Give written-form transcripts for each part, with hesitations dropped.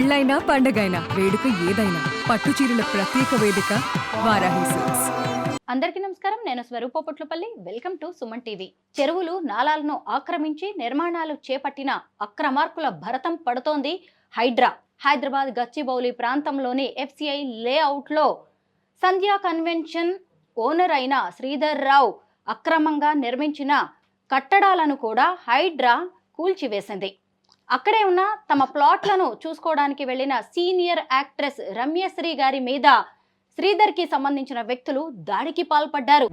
పెళ్ళైనా పండగైనా వేడుక ఏదైనా పట్టు చీరల ప్రత్యేక వేదిక వారాహి సిల్క్స్. అందరికీ నమస్కారం. నేను Swaroopa Potlapalli. Welcome to Suman TV. చెరువులు నాలాలను ఆక్రమించి నిర్మాణాలు చేపట్టిన అక్రమార్కుల భరతం పడుతోంది హైడ్రా. హైదరాబాద్ గచ్చిబౌలి ప్రాంతంలోని ఎఫ్సిఐ లేఅవుట్లో సంధ్యా కన్వెన్షన్ ఓనర్ అయిన శ్రీధర్ రావు అక్రమంగా నిర్మించిన కట్టడాలను కూడా హైడ్రా కూల్చివేసింది. అక్కడే ఉన్న తమ ప్లాట్లను చూసుకోవడానికి వెళ్లిన సీనియర్ యాక్ట్రెస్ రమ్యశ్రీ గారి మీద శ్రీధర్కి సంబంధించిన వ్యక్తులు దాడికి పాల్పడ్డారు.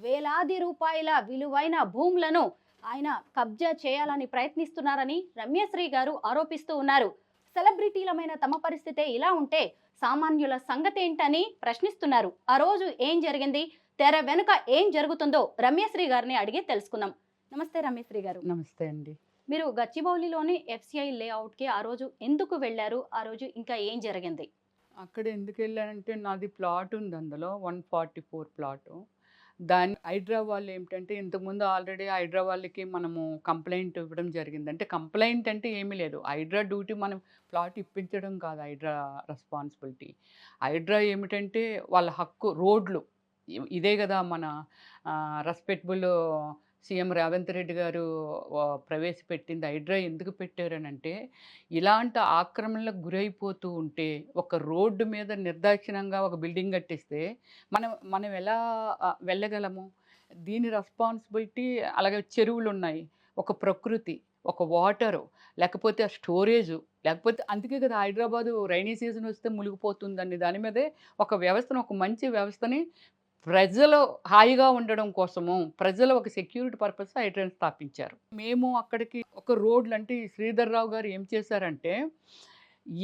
వేలాది రూపాయల విలువైన భూములను ఆయన కబ్జా చేయాలని ప్రయత్నిస్తున్నారని రమ్యశ్రీ గారు ఆరోపిస్తూ ఉన్నారు. సెలబ్రిటీలమైన తమ పరిస్థితే ఇలా ఉంటే సామాన్యుల సంగతి ఏంటని ప్రశ్నిస్తున్నారు. ఆ రోజు ఏం జరిగింది, తెర వెనుక ఏం జరుగుతుందో రమ్యశ్రీ గారిని అడిగి తెలుసుకుందాం. నమస్తే రమ్యశ్రీ గారు. నమస్తే అండి. మీరు గచ్చిబౌలిలోని ఎఫ్సిఐ లేఅవుట్కి ఆ రోజు ఎందుకు వెళ్ళారు? ఆ రోజు ఇంకా ఏం జరిగింది? అక్కడ ఎందుకు వెళ్ళానంటే నాది ప్లాట్ ఉంది, అందులో 144 ప్లాటు. దాని హైడ్రా వాళ్ళు ఏమిటంటే ఇంతకుముందు ఆల్రెడీ హైడ్రా వాళ్ళకి మనము కంప్లైంట్ ఇవ్వడం జరిగింది. అంటే కంప్లైంట్ అంటే ఏమీ లేదు, హైడ్రా డ్యూటీ మనం ప్లాట్ ఇప్పించడం కాదు హైడ్రా రెస్పాన్సిబిలిటీ. హైడ్రా ఏమిటంటే వాళ్ళ హక్కు రోడ్లు ఇదే కదా మన రెస్పెక్టబుల్ సీఎం రేవంత్ రెడ్డి గారు ప్రవేశపెట్టింది. హైడ్రా ఎందుకు పెట్టారనంటే ఇలాంటి ఆక్రమణలకు గురైపోతూ ఉంటే ఒక రోడ్డు మీద నిర్దాక్షిణంగా ఒక బిల్డింగ్ కట్టిస్తే మనం మనం ఎలా వెళ్ళగలము? దీని రెస్పాన్సిబిలిటీ. అలాగే చెరువులు ఉన్నాయి, ఒక ప్రకృతి, ఒక వాటరు, లేకపోతే ఆ స్టోరేజు, లేకపోతే అందుకే కదా హైదరాబాదు రైనీ సీజన్ వస్తే మునిగిపోతుందండి. దాని మీదే ఒక వ్యవస్థను, ఒక మంచి వ్యవస్థని ప్రజలు హాయిగా ఉండడం కోసము, ప్రజల ఒక సెక్యూరిటీ పర్పస్ హైడ్రాని స్థాపించారు. మేము అక్కడికి ఒక రోడ్లు అంటే శ్రీధర్ రావు గారు ఏం చేశారంటే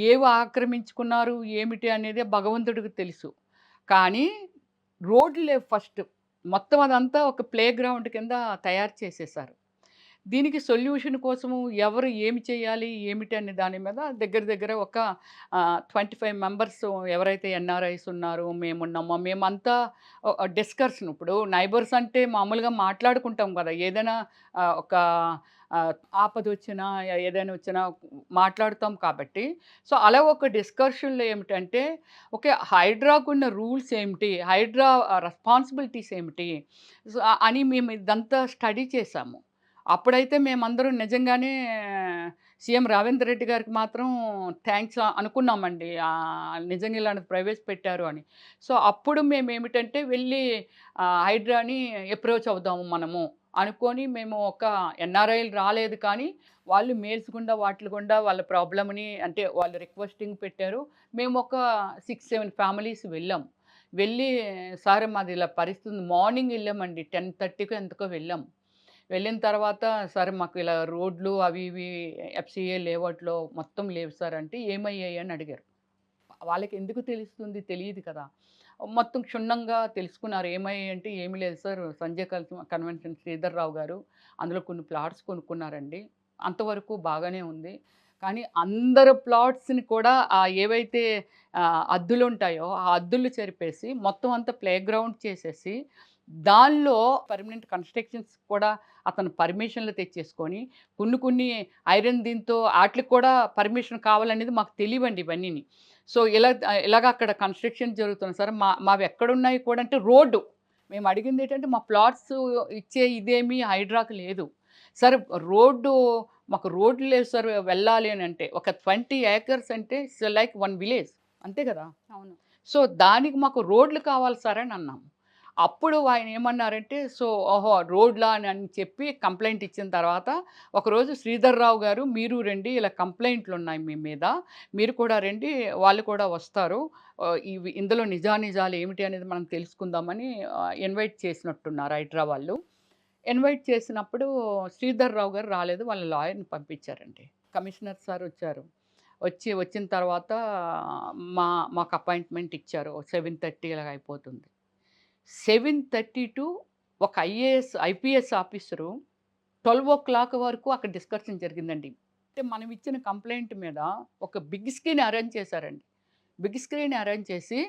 ఏవి ఆక్రమించుకున్నారు ఏమిటి అనేది భగవంతుడికి తెలుసు. కానీ రోడ్లు లేవు ఫస్ట్. మొత్తం అదంతా ఒక ప్లే గ్రౌండ్ కింద తయారు చేసేసారు. దీనికి సొల్యూషన్ కోసము ఎవరు ఏమి చేయాలి ఏమిటి అనే దాని మీద దగ్గర దగ్గర ఒక 25 మెంబర్స్ ఎవరైతే ఎన్ఆర్ఐస్ ఉన్నారో మేమున్నామో మేమంతా డిస్కషన్. ఇప్పుడు నైబర్స్ అంటే మామూలుగా మాట్లాడుకుంటాం కదా, ఏదైనా ఒక ఆపద వచ్చినా ఏదైనా వచ్చినా మాట్లాడుతాం కాబట్టి. సో అలా ఒక డిస్కషన్లో ఏమిటంటే ఓకే, హైడ్రాకున్న రూల్స్ ఏమిటి, హైడ్రా రెస్పాన్సిబిలిటీస్ ఏమిటి అని మేము ఇదంతా స్టడీ చేశాము. అప్పుడైతే మేమందరం నిజంగానే సీఎం రేవంత్ రెడ్డి గారికి మాత్రం థ్యాంక్స్ అనుకున్నామండి. నిజంగా ఇలాంటిది ప్రవేశపెట్టారు అని. సో అప్పుడు మేమేమిటంటే వెళ్ళి హైడ్రాని అప్రోచ్ అవుదాము మనము అనుకొని, మేము ఒక ఎన్ఆర్ఐలు రాలేదు కానీ వాళ్ళు మెయిల్స్ గుండా వాటిల గుండా వాళ్ళ ప్రాబ్లమ్ని అంటే వాళ్ళు రిక్వెస్టింగ్ పెట్టారు. మేము ఒక 6-7 ఫ్యామిలీస్ వెళ్ళాం. వెళ్ళి సార్ మాది ఇలా పరిస్థితి, మార్నింగ్ వెళ్ళామండి 10:30కో ఎంతకో వెళ్ళాం. వెళ్ళిన తర్వాత సార్ మాకు ఇలా రోడ్లు అవి ఇవి ఎఫ్సిఏ లేఅవుట్లో మొత్తం లేవు సార్ అంటే ఏమయ్యాయి అని అడిగారు. వాళ్ళకి ఎందుకు తెలుస్తుంది, తెలియదు కదా. మొత్తం క్షుణ్ణంగా తెలుసుకున్నారు. ఏమయ్యాయి అంటే ఏమీ లేదు సార్, సంజయ్ కన్వెన్షన్ శ్రీధర్ రావు గారు అందులో కొన్ని ప్లాట్స్ కొనుక్కున్నారండి, అంతవరకు బాగానే ఉంది. కానీ అందరు ప్లాట్స్ని కూడా ఏవైతే అద్దులు ఉంటాయో ఆ అద్దులు చెరిపేసి మొత్తం అంతా ప్లే గ్రౌండ్ చేసేసి దానిలో పర్మనెంట్ కన్స్ట్రక్షన్స్ కూడా అతను పర్మిషన్లు తెచ్చేసుకొని కొన్ని ఐరన్ దీంతో వాటికి కూడా పర్మిషన్ కావాలనేది మాకు తెలియవండి ఇవన్నీని. సో ఇలాగ అక్కడ కన్స్ట్రక్షన్ జరుగుతుంది సార్. మావి ఎక్కడున్నాయి కూడా అంటే రోడ్డు. మేము అడిగింది ఏంటంటే మా ప్లాట్స్ ఇచ్చే ఇదేమీ హైడ్రాకు లేదు సార్. రోడ్డు మాకు రోడ్లు లేవు సార్ వెళ్ళాలి అని అంటే. ఒక 20 acres అంటే లైక్ 1 village అంతే కదా. అవును. సో దానికి మాకు రోడ్లు కావాలి సార్ అని అన్నాము. అప్పుడు ఆయన ఏమన్నారంటే సో ఓహో రోడ్లా అని చెప్పి కంప్లైంట్ ఇచ్చిన తర్వాత ఒకరోజు శ్రీధర్ రావు గారు మీరు రండి, ఇలా కంప్లైంట్లు ఉన్నాయి మీ మీద, మీరు కూడా రండి, వాళ్ళు కూడా వస్తారు, ఇవి ఇందులో నిజానిజాలు ఏమిటి అనేది మనం తెలుసుకుందామని ఇన్వైట్ చేసినట్టున్నారు హైడ్రా వాళ్ళు. ఇన్వైట్ చేసినప్పుడు శ్రీధర్ రావు గారు రాలేదు, వాళ్ళ లాయర్ని పంపించారండి. కమిషనర్ సార్ వచ్చారు. వచ్చిన తర్వాత మాకు అపాయింట్మెంట్ ఇచ్చారు. 7:30 ఇలాగ అయిపోతుంది. 7:30 టు ఒక ఐపీఎస్ ఆఫీసరు 12 o'clock వరకు అక్కడ డిస్కషన్ జరిగిందండి. అంటే మనం ఇచ్చిన కంప్లైంట్ మీద ఒక బిగ్ స్క్రీన్ అరేంజ్ చేశారండి. బిగ్ స్క్రీన్ అరేంజ్ చేసి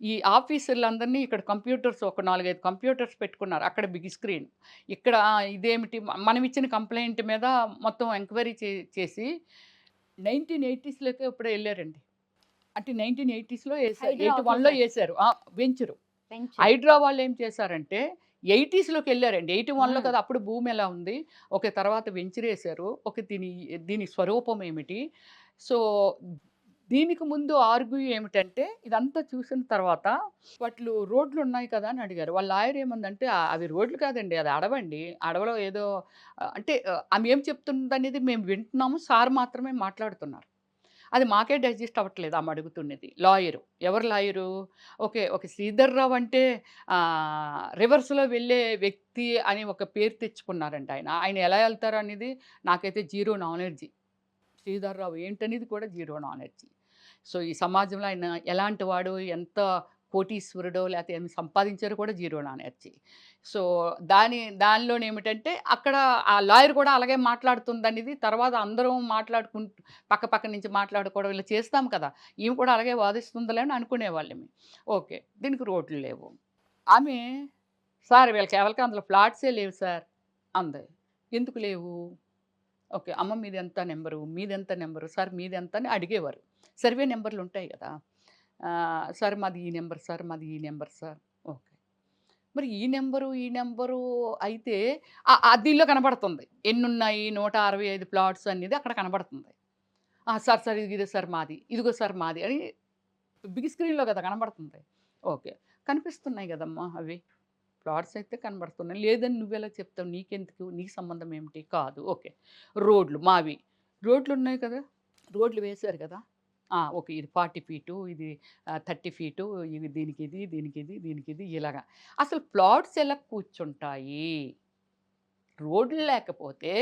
ఈ ఆఫీసర్లందరినీ ఇక్కడ కంప్యూటర్స్ ఒక 4, 5 కంప్యూటర్స్ పెట్టుకున్నారు. అక్కడ బిగ్ స్క్రీన్. ఇక్కడ ఇదేమిటి మనం ఇచ్చిన కంప్లెయింట్ మీద మొత్తం ఎంక్వైరీ చేసి 1980స్‌లోకి ఎప్పుడో ఎళ్లారండి. అంటే 1980స్‌లో ఏసారు. హైడ్రా 81లో ఆఫీసర్స్. ఏసారు. వెంచరు. పెంచు. హైడ్రా వాళ్ళేం చేశారంటే 80స్‌లోకి ఎళ్లారండి. 81లో హ్మ్. కదా అప్పుడు భూమి ఎలా ఉంది. ఓకే. తర్వాత వెంచరేశారు. ఓకే. దీని స్వరూపం ఏమిటి? సో, దీనికి ముందు ఆర్గ్యూ ఏమిటంటే ఇదంతా చూసిన తర్వాత వాటిలో రోడ్లున్నాయి కదా అని అడిగారు. వాళ్ళ లాయర్ ఏమందంటే అవి రోడ్లు కాదండి. అది అడవండి. అడవిలో ఏదో అంటే ఆమె ఏం చెప్తుందనేది మేము వింటున్నాము. సార్ మాత్రమే మాట్లాడుతున్నారు. అది మాకే డైజెస్ట్ అవ్వట్లేదు ఆమె అడుగుతున్నది. లాయరు. ఎవరు లాయరు? ఓకే. ఓకే. శ్రీధర్‌రావు అంటే రివర్స్‌లో వెళ్ళే వ్యక్తి అని ఒక పేరు తెచ్చుకున్నారండి ఆయన. ఆయన ఎలా ఎళ్తారు అనేది నాకైతే జీరో నాలెడ్జి. శ్రీధర్‌రావు ఏంటనేది కూడా జీరో నాలెడ్జి. సో, ఈ సమాజంలో ఆయన ఎలాంటి వాడు, ఎంత కోటీశ్వరుడో లేతే ఎన్ని సంపాదించారో కూడా జీరో నాలెడ్జి. సో, దానిలోనేమిటంటే అక్కడ ఆ లాయర్ కూడా అలాగే మాట్లాడుతుందనేది తర్వాత అందరం పక్క పక్క నుంచి మాట్లాడుకోవడం ఇలా చేస్తాం కదా! ఈమె కూడా అలాగే వాదిస్తుందిలే అని అనుకునేవాళ్ళమి. ఓకే. దీనికి రోడ్లు లేవు. ఆమె సార్ వీళ్ళకి అందులో ఫ్లాట్సే లేవు సార్ అంది. ఎందుకు లేవు? ఓకే. అమ్మ మీదెంత నంబరు? మీదెంత నంబరు? సార్ మీదెంత అని అడిగేవారు. సర్వే నంబర్‌లుంటాయి గదా! సార్ మాది ఈ నంబర్ సార్, మాది ఈ నంబర్ సార్. ఓకే. మరి ఈ నంబరు అయితే దీనిలో కనబడుతుంది. ఎన్నున్నాయి 165 ప్లాట్స్ అనేది అక్కడ కనబడుతుంది. సార్ సార్ ఇదే సార్ మాది. ఇదిగో సార్ మాది అని బిగ్ స్క్రీన్‌లో కదా కనబడుతుంది. ఓకే. కనిపిస్తున్నాయి గదమ్మా అవి. ప్లాట్స్ అయితే కనబడుతున్నాయి. లేదని నువ్వెలా చెప్తావు? నీకెందుకు? నీకు సంబంధం ఏమిటి? కాదు. ఓకే. రోడ్లు మావి. రోడ్లున్నాయి కదా! రోడ్లు వేశారు కదా! ఓకే. ఇది 40 ఫీటు, ఇది 30 ఫీటు, ఇది దీనికిది, దీనికిది, దీనికిది ఇలాగా. అసలు ప్లాట్స్ ఎలా కూర్చుంటాయి? రోడ్లు లేకపోతే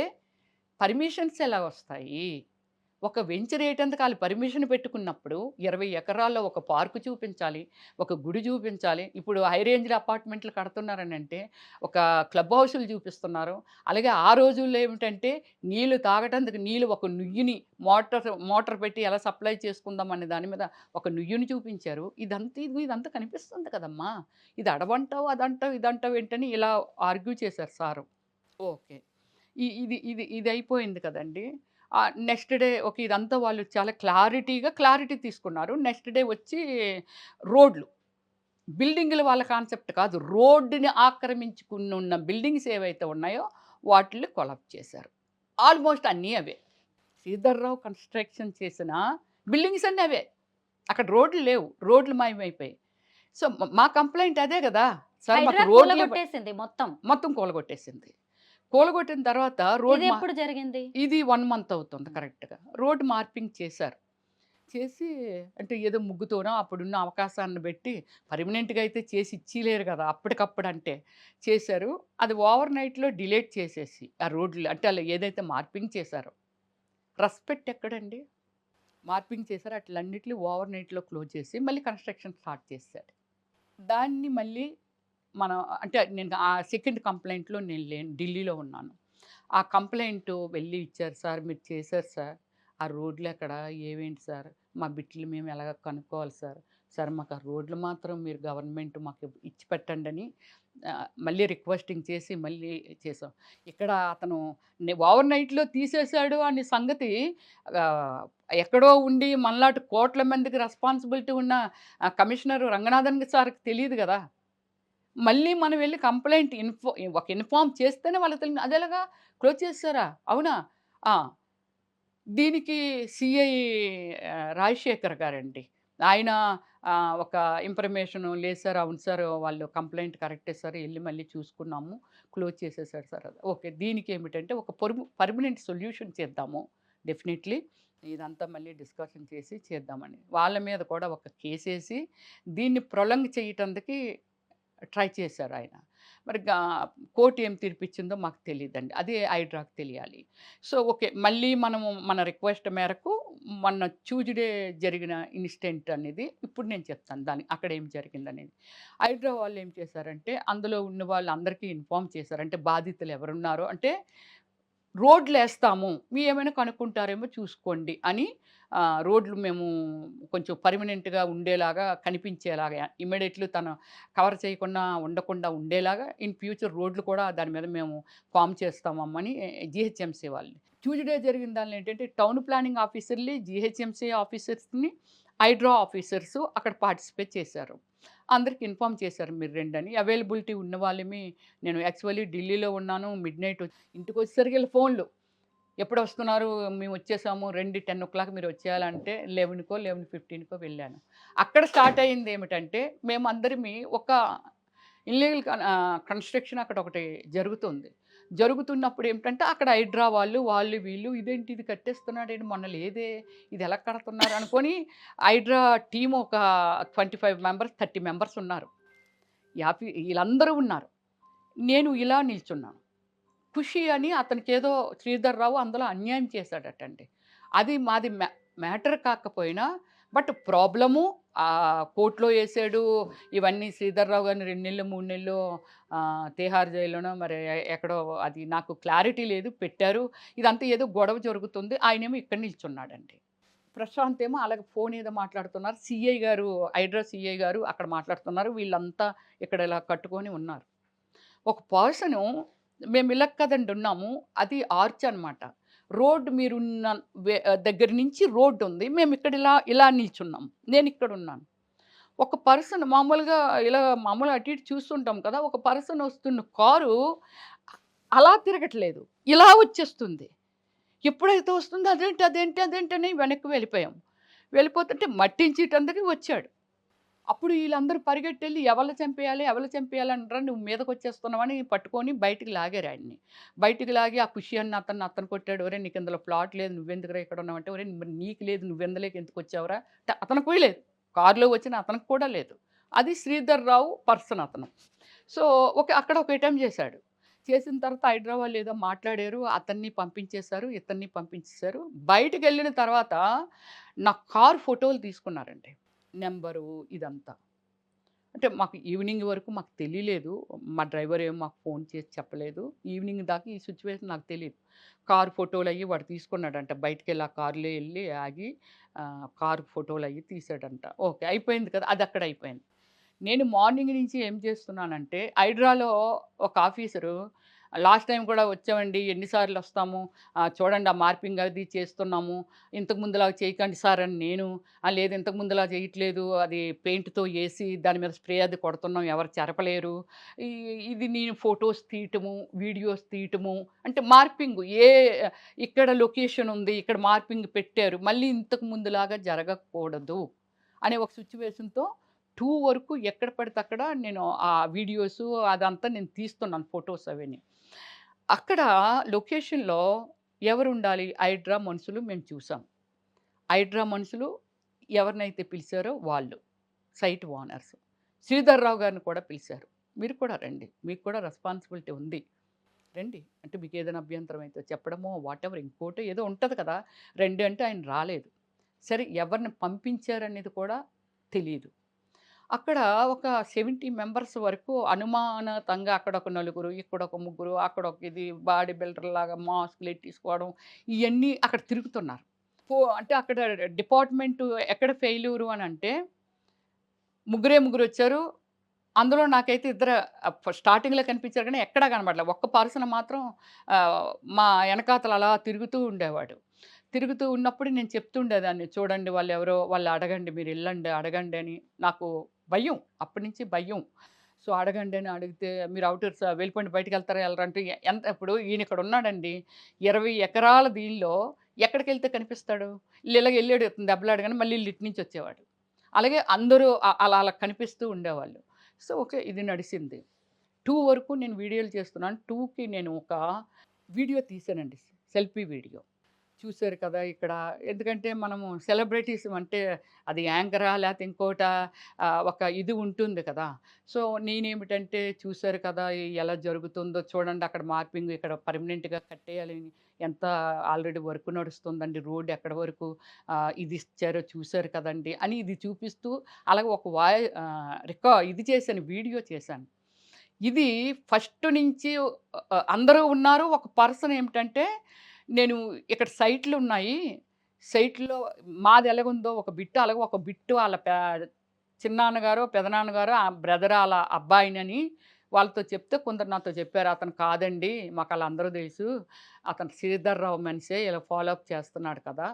పర్మిషన్స్ ఎలా వస్తాయి? ఒక వెంచర్ ఏయటానికి ఆళ్ళు పర్మిషన్ పెట్టుకున్నప్పుడు 20 ఎకరాల్లో ఒక పార్క్ చూపించాలి. ఒక గుడి చూపించాలి. ఇప్పుడు హై రేంజ్‌లో అపార్ట్మెంట్లు కడుతున్నారనంటే ఒక క్లబ్ హౌసులు చూపిస్తున్నారు. అలాగే ఆ రోజుల్లో ఏమిటంటే నీళ్లు తాగటానికి ఒక నుయ్యిని మోటార్ పెట్టి ఎలా సప్లై చేసుకుందాం అనే దాని మీద ఒక నుయ్యిని చూపించారు. ఇదంతా కనిపిస్తుంది కదమ్మా! ఇది అడవంటావు, అదంటావు, ఇదంటావు ఏంటని ఇలా ఆర్గ్యూ చేశారు సారు. ఓకే. ఇది అయిపోయింది కదండీ! Next day okay. ఇదంతా వాళ్ళు చాలా క్లారిటీ తీసుకున్నారు. నెక్స్ట్ డే వచ్చి రోడ్లు. బిల్డింగులు వాళ్ళ కాన్సెప్ట్ కాదు. రోడ్డుని ఆక్రమించుకునున్న బిల్డింగ్స్ ఏవైతే ఉన్నాయో వాటిల్ని కొలాప్స్ చేశారు. ఆల్‌మోస్ట్ అన్నీ అవే. శ్రీధర్‌రావు కన్‌స్ట్రక్షన్ చేసిన బిల్డింగ్స్ అన్నీ అవే. అక్కడ రోడ్లు లేవు. రోడ్లు మాయమైపోయాయి. సో, మా కంప్లెయింట్ అదే గదా! సార్ మాకు హైడ్రా రోడ్లు కూలగొట్టేసింది మొత్తం. మొత్తం కూలగొట్టేసింది. కూలగొట్టిన తర్వాత రోడ్ ఇది మా ఎప్పుడు జరిగింది? ఇది 1 మంత్ అవుతుంది కరెక్ట్‌గా. రోడ్ మార్పింగ్ చేశారు. చేసి అంటే ఏదో ముగ్గుతోనో అప్పుడున్న అవకాశాన్ని బట్టి పర్మనెంట్‌గా అయితే చేసి ఇచ్చిలేరు కదా! అప్పటికప్పుడంటే. చేశారు. అది ఓవర్ నైట్‌లో డిలీట్ చేసేసి ఆ రోడ్లు అంటే ఆళ్ళు ఏదైతే మార్పింగ్ చేశారో. రెస్పెక్ట్ ఎక్కడండి? మార్పింగ్ చేశారు. అట్లన్నిటిని ఓవర్ నైట్‌లో క్లోజ్ చేసి మళ్ళీ కన్‌స్ట్రక్షన్ స్టార్ట్ చేసాడు. దాన్ని మళ్ళీ మనం అంటే నేను ఆ సెకండ్ కంప్లెయింట్‌లో నేను లేను. ఢిల్లీలో ఉన్నాను. ఆ కంప్లెయింట్ వెళ్ళి ఇచ్చారు సార్. మీరు చేశారు సార్. ఆ రోడ్లెక్కడ? ఏవేంటి సార్? మా బిట్లు మేము ఎలాగ కనుక్కోవాలి సార్? సార్ మాకు ఆ రోడ్లు మాత్రం మీరు గవర్నమెంట్ మాకు ఇచ్చి పెట్టండని మళ్ళీ రిక్వెస్టింగ్ చేసి మళ్ళీ చేసాం. ఇక్కడ అతను ఓవర్ నైట్‌లో తీసేసాడు అనే సంగతి ఆహ్, ఎక్కడో ఉండి మనలాంటి కోట్ల మందికి రెస్పాన్సిబిలిటీ ఉన్న కమిషనర్ రంగనాథన్ సార్‌కి తెలీదు గదా! మళ్ళీ మనం వెళ్లి కంప్లెయింట్ ఇన్ఫార్మ్ చేస్తేనే వాళ్ళకి తెలియదు. అదెలాగా క్లోజ్ చేసేసారా? అవునా? ఆ! దీనికి సీఐ రాజశేఖర్ గారండి. ఆయన ఒక ఇన్ఫర్మేషను లేదు సార్. అవును సార్. వాళ్ళు కంప్లెయింట్ కరెక్టే సార్. ఎళ్లి మళ్ళీ చూసుకున్నాము. క్లోజ్ చేసేసారు సార్. ఓకే. దీనికేమిటంటే ఒక పర్మనెంట్ సొల్యూషన్ చేద్దాము. డెఫినెట్‌లీ. ఇదంతా మళ్ళీ డిస్కషన్ చేసి చేద్దామని. వాళ్ళ మీద కూడా ఒక కేసేసి దీన్ని ప్రొలాంగ్ చేయటానికి ట్రై చేశారాయన. మరి కోర్ట్ ఏం తీర్పిచ్చిందో మాకు తెలీదండి. అది హైడ్రాకి తెలియాలి. So, okay. మళ్ళీ మనము మన రిక్వెస్ట్ మేరకు మొన్న ట్యూస్‌డే జరిగిన ఇన్సిడెంట్ అనేది ఇప్పుడు నేను చెప్తాను. అక్కడ ఏం జరిగిందనేది. హైడ్రా వాళ్ళేం చేశారంటే అందులో ఉన్న వాళ్ళందరికీ ఇన్ఫార్మ్ చేశారు. అంటే బాధితులు ఎవరున్నారో అంటే రోడ్లు వేస్తాము, మీ ఏమైనా కనుక్కుంటారేమో చూసుకోండి అని రోడ్లు మేము కొంచెం పర్మనెంట్గా ఉండేలాగా కనిపించేలాగా ఇమ్మీడియట్లీ తను కవర్ చేయకుండా ఉండకుండా ఉండేలాగా ఇన్ ఫ్యూచర్ రోడ్లు కూడా దాని మీద మేము ఫామ్ చేస్తామమ్మని జిహెచ్ఎంసీ వాళ్ళు. ట్యూస్డే జరిగిన దానిలో ఏంటంటే టౌన్ ప్లానింగ్ ఆఫీసర్ని, జిహెచ్ఎంసీ ఆఫీసర్స్ని, హైడ్రా ఆఫీసర్స్ అక్కడ పార్టిసిపేట్ చేశారు. అందరికి ఇన్ఫార్మ్ చేశారు మీరు రండని. అవైలబిలిటీ ఉన్న వాళ్ళమి నేను యాక్చువల్లీ ఢిల్లీలో ఉన్నాను. మిడ్‌నైట్ ఇంటికి వచ్చేసరికి వీళ్ళ ఫోన్లు. ఎప్పుడొస్తున్నారు? మేము వచ్చేసాము. రండి 10:00 మీరు వచ్చేయాలంటే 11కో, 11:15కో వెళ్ళాను. అక్కడ స్టార్ట్ అయిందేమిటంటే మేమందరిమి ఒక ఇల్లీగల్ కన్‌స్ట్రక్షన్ అక్కడ ఒకటి జరుగుతుంది. జరుగుతున్నప్పుడు ఏమిటంటే అక్కడ హైడ్రా వాళ్ళు, వీళ్ళు ఇదేంటి ఇది కట్టేస్తున్నాడేంటి మొన్న లేదే, ఇది ఎలా కడుతున్నారు అనుకోని హైడ్రా టీమ్ ఒక 25 మెంబర్స్, 30 మెంబర్స్ ఉన్నారు. ఈళ్ళందరూ ఉన్నారు. నేను ఇలా నిల్చున్నాను. ఖుషి అని అతనికేదో శ్రీధర్ రావు అందులో అన్యాయం చేశాడటండి. అది మాది మ్యాటర్ కాకపోయినా బట్ ప్రాబ్లము కోర్ట్‌లో ఏసాడు. ఇవన్నీ శ్రీధర్ రావు గారిని 2 నెల్లో, 3 నెల్లో తిహార్ జైల్లోనో మరి ఎక్కడో అది నాకు క్లారిటీ లేదు పెట్టారు. ఇదంతా ఏదో గొడవ జరుగుతుంది. ఆయనేమో ఇక్కడ నిల్చున్నాడండి. ప్రశాంత్ ఏమో అలాగే ఫోన్ ఏదో మాట్లాడుతున్నారు. సీఐ గారు, హైడ్రా సీఐ గారు అక్కడ మాట్లాడుతున్నారు. వీళ్ళంతా ఇక్కడ ఇలా కట్టుకొని ఉన్నారు. ఒక పర్సను మేము ఇలా కదండి ఉన్నాము. అది ఆర్చ్ అనమాట. రోడ్ మీరున్న దగ్గర నుంచి రోడ్ ఉంది. మేము ఇక్కడ ఇలా నిల్చున్నాం. నేను ఇక్కడ ఉన్నాను. ఒక పర్సన్ మామూలుగా ఇలా మామూలుగా అటు ఇటు చూస్తుంటాం కదా! ఒక పర్సన్ వస్తున్న కారు అలా తిరగట్లేదు. ఇలా వచ్చేస్తుంది. ఎప్పుడైతే వస్తుందో అదేంటి అని వెనక్కి వెళ్ళిపోయాం. వెళ్ళిపోతుంటే మట్టించేటందుకు వచ్చాడు. అప్పుడు వీళ్ళందరూ పరిగెట్టెళ్ళి ఎవరిని చంపేయాలి నువ్వు మీదకొచ్చేస్తున్నావని పట్టుకొని బయటికి లాగారు ఆయన్ని. బయటికి లాగి ఆ ఖుషి అన్న అతను కొట్టాడు. ఒరేయ్ నీకు ఇందులో ప్లాట్ లేదు నువ్వెందుకురా ఇక్కడ ఉన్నావంటే, ఒరేయ్ మరి నీకు లేదు నువ్వెందులోకి ఎందుకొచ్చావురా అంటే అతనికి లేదు. కారులో వచ్చిన అతనికి కూడా లేదు. అది శ్రీధర్ రావు పర్సన్ అతను. సో అక్కడ ఒక అటెంప్ట్ చేశాడు. చేసిన తర్వాత హైడ్రా వాళ్ళు ఏదో మాట్లాడారు. అతన్ని పంపించేశారు. ఇతన్ని పంపించేశారు. బయటికెళ్ళిన తర్వాత నా కారు ఫోటోలు తీసుకున్నారండి. నంబరు ఇదంతా. అంటే మాకు ఈవినింగ్ వరకు మాకు తెలియలేదు. మా డ్రైవర్ ఏమో మాకు ఫోన్ చేసి చెప్పలేదు. ఈవినింగ్ దాకా ఈ సిట్యుయేషన్ నాకు తెలీదు. కారు ఫోటోలయ్యి వాడు తీసుకున్నాడంట. బయటికెళ్ళి ఆ కారులో ఎళ్ళి ఆగి కారు ఫోటోలయ్యి తీసాడంట. ఓకే. అయిపోయింది కదా! అది అక్కడ అయిపోయింది. నేను మార్నింగ్ నుంచి ఏం చేస్తున్నానంటే హైడ్రాలో ఒక ఆఫీసరు లాస్ట్ టైం కూడా వచ్చామండి. ఎన్ని సార్లు వస్తాము. చూడండి ఆ మార్పింగ్ అది చేస్తున్నాము. ఇంతకు ముందులాగా చేయకండి సార్ అని నేను. లేదు ఇంతకు ముందులా చేయట్లేదు. అది పెయింట్‌తో ఏసి దాని మీద స్ప్రే అది కొడుతున్నాం. ఎవరు చెరపలేరు. ఈ ఇది నేను ఫోటోస్ తీయటము, వీడియోస్ తీయటము అంటే మార్పింగు ఇక్కడ లొకేషన్ ఉంది. ఇక్కడ మార్పింగ్ పెట్టారు. మళ్ళీ ఇంతకు ముందులాగా జరగకూడదు అనే ఒక సిట్యుయేషన్‌తో 2 వరకు ఎక్కడ పడితే అక్కడ నేను ఆ వీడియోసు అదంతా నేను తీస్తున్నాను ఫోటోస్ అవన్నీ. అక్కడ లొకేషన్‌లో ఎవరుండాలి? హైడ్రా మనుషులు మేము చూసాం. హైడ్రా మనుషులు ఎవరినైతే పిలిచారో వాళ్ళు. Site owners. శ్రీధర్ రావు గారిని కూడా పిలిచారు. మీరు కూడా రండి. మీకు కూడా రెస్పాన్సిబిలిటీ ఉంది. రండి. అంటే మీకేదైనా అభ్యంతరం అయితే చెప్పడమో వాటెవర్ ఇంకోటో ఏదో ఉంటది కదా! రండి అంటే ఆయన రాలేదు. సరే ఎవరిని పంపించారనేది కూడా తెలీదు. అక్కడ ఒక 70 మెంబర్స్ వరకు అనుమానాతంగా అక్కడొక నలుగురు, ఇక్కడొక ముగ్గురు, అక్కడొక ఇది బాడీ బిల్డర్‌లాగా మాస్కులెట్టేసుకోవడం ఇయన్నీ అక్కడ తిరుగుతున్నారు. అంటే అక్కడ డిపార్ట్‌మెంటు ఎక్కడ ఫెయిల్యూరు అనంటే ముగ్గురొచ్చారు. అందులో నాకైతే ఇద్దరు స్టార్టింగ్‌లో కనిపించారు గానీ ఎక్కడా కనపడలే. ఒక్క పర్సన్ మాత్రం మా ఎనకాతల అలా తిరుగుతూ ఉండేవాడు. తిరుగుతూ ఉన్నప్పుడు నేను చెప్తూ ఉండేదాన్ని. చూడండి వాళ్ళెవరో వాళ్ళు అడగండి మీరెళ్ళండి అడగండి అని. నాకు భయం. అప్పటి నుంచి భయం. సో, అడగండి అని అడిగితే మీరు ఔటర్స్ వెళ్ళిపోండి బయటికెళ్తారా ఎళ్ళరా అంటే ఇప్పుడు ఈయన ఇక్కడ ఉన్నాడండి. 20 ఎకరాల దీనిలో ఎక్కడికెళ్తే కనిపిస్తాడు? ఇలాగ ఎళ్ళాడు దెబ్బలాడగానే మళ్ళీ ఈళ్ళు ఇటు నుంచి వచ్చేవాడు. అలాగే అందరూ అలా కనిపిస్తూ ఉండేవాళ్ళు. So, okay. ఇది నడిసింది. 2 వరకు నేను వీడియోలు చేస్తున్నాను. 2కి నేను ఒక వీడియో తీశానండి. Selfie video. చూసారు కదా ఇక్కడ. ఎందుకంటే మనము సెలబ్రిటీస్ అంటే అది యాంకరా లేతే ఇంకోటా ఒక ఇది ఉంటుంది కదా! సో, నేనేమిటంటే చూసారు కదా! ఎలా జరుగుతుందో చూడండి అక్కడ మార్పింగ్ ఇక్కడ పర్మనెంట్‌గా కట్టేయాలని ఎంత ఆల్రెడీ వర్క్ నడుస్తుందండి. రోడ్ ఎక్కడి వరకు ఇది ఇచ్చారో చూసారు కదండీ! అని ఇది చూపిస్తూ అలాగే ఒక ఇది చేశాను వీడియో చేశాను. ఇది ఫస్ట్ నుంచి అందరూ ఉన్నారు. ఒక పర్సన్ ఏమిటంటే, నేను ఇక్కడ సైట్‌లున్నాయి. సైట్‌లో మాది ఎలాగుందో ఒక బిట్ అలాగే ఒక బిట్టు ఆళ్ళ చిన్నాన్నగారో, పెదనాన్నగారో, ఆ బ్రదర్ ఆళ్ళ అబ్బాయినని వాళ్ళతో చెప్తే కొందరు నాతో చెప్పారు. "అతను కాదండి. మాకాళ్ళందరూ తెలుసు. అతను శ్రీధర్‌రావు మనిషే ఇలా ఫాలో అప్ చేస్తున్నాడు కదా!"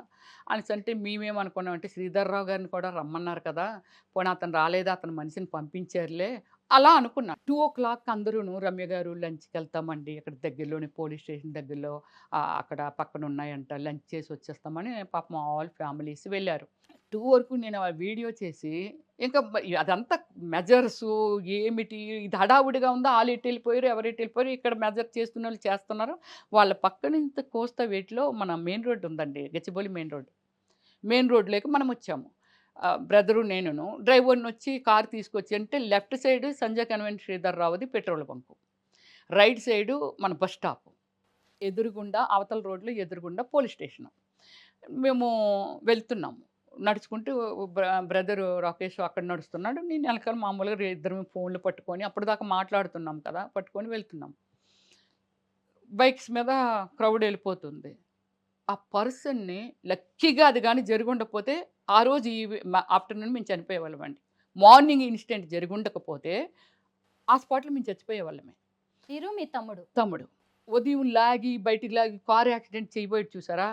అనేసంటే మేమేమనుకున్నామంటే శ్రీధర్‌రావు గారిని కూడా రమ్మన్నారు కదా! పోనీ అతను రాలేదా? అతని మనిషిని పంపించారులే అలా అనుకున్నా. 2:00 అందరూను రమ్య గారు లంచ్‌కెళ్తామండి. ఇక్కడ దగ్గరలోనే పోలీస్ స్టేషన్ దగ్గరలో అక్కడ పక్కన ఉన్నాయంట. లంచ్ చేసి వచ్చేస్తామని పాపం ఆల్ ఫ్యామిలీస్ వెళ్లారు. 2 వరకు నేను ఆ వీడియో చేసి ఇంకా అదంతా మెజర్సు ఏమిటి ఇది హడావుడిగా ఉందా? ఆళ్ళు ఎటెళ్ళిపోయారు, ఎవరు ఎటెళ్ళిపోయారు, ఇక్కడ మెజర్ చేస్తున్నోళ్ళు చేస్తున్నారు. వాళ్ళ పక్కనింత కోస్తా వేటిలో మన మెయిన్ రోడ్ ఉందండి. Gachibowli main road. మెయిన్ రోడ్‌లోకి మనమొచ్చాము. బ్రదరు నేనును. డ్రైవర్‌నొచ్చి కారు తీసుకొచ్చి అంటే left side Sanjay convent Sridhar రావుది పెట్రోల్ బంకు. రైట్ సైడు మన బస్ స్టాపు. ఎదురుగుండా అవతల రోడ్‌లో ఎదురుగుండా పోలీస్ స్టేషను. మేము వెళ్తున్నాము. నడుచుకుంటూ బ్రదరు రాకేష్ అక్కడ నడుస్తున్నాడు. నేను ఎనకాల మామూలుగా ఇద్దరం ఫోన్‌లు పట్టుకొని అప్పటిదాకా మాట్లాడుతున్నాం కదా! పట్టుకొని వెళ్తున్నాం. బైక్స్ మీద క్రౌడ్ ఎళ్ళిపోతుంది. ఆ పర్సన్‌ని లక్కీగా అది గాని జరిగుండకపోతే, ఆ రోజు ఆఫ్టర్‌నూన్ మేము చనిపోయేవాళ్ళమండి. మార్నింగ్ ఇన్సిడెంట్ జరిగుండకపోతే, ఆ స్పాట్‌లో మేము చచ్చిపోయేవాళ్ళమే. మీరు మీ తమ్ముడు. తమ్ముడు. ఉదయం లాగి, బయటికి లాగి కారు యాక్సిడెంట్ చేయబోయాడు చూసారా?